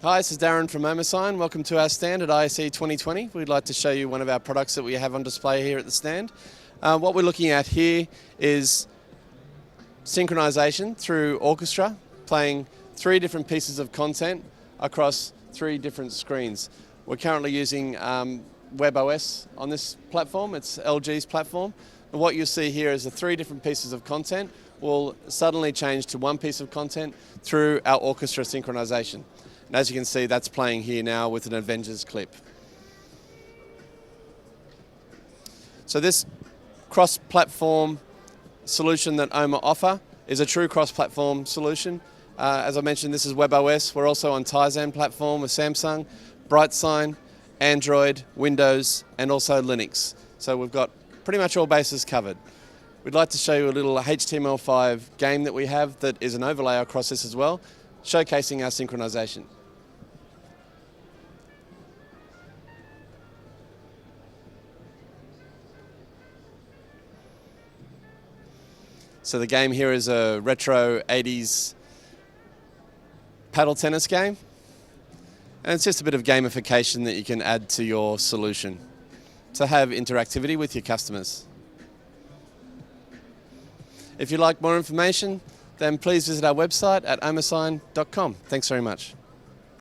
Hi, this is Darren from OMMA. Welcome to our stand at ISE 2020. We'd like to show you one of our products that we have on display here at the stand. What we're looking at here is synchronization through Orchestra, playing 3 different pieces of content across 3 different screens. We're currently using webOS on this platform. It's LG's platform. And what you'll see here is the 3 different pieces of content will suddenly change to 1 piece of content through our Orchestra Synchronization. And as you can see, that's playing here now with an Avengers clip. So this cross-platform solution that OMMA offer is a true cross-platform solution. As I mentioned, this is webOS. We're also on Tizen platform with Samsung, BrightSign, Android, Windows, and also Linux. So we've got pretty much all bases covered. We'd like to show you a little HTML5 game that we have that is an overlay across this as well, showcasing our synchronization. So the game here is a retro 80s paddle tennis game. And it's just a bit of gamification that you can add to your solution to have interactivity with your customers. If you'd like more information, then please visit our website at ommasign.com. Thanks very much.